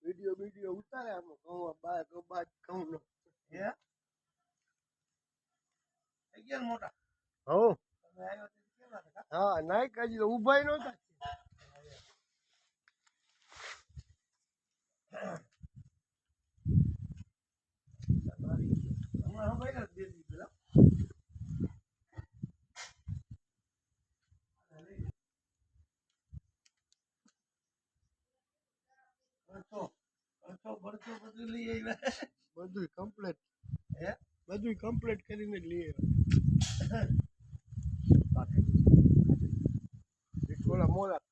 video ઉતારે આમ ઘઉં બાર ઘઉં નો મોટા હા નાઈક હજી ઉભા નહોતા બધું કમ્પ્લીટ બધું કમ્પ્લીટ કરીને જ લઈએ થોડા મોડા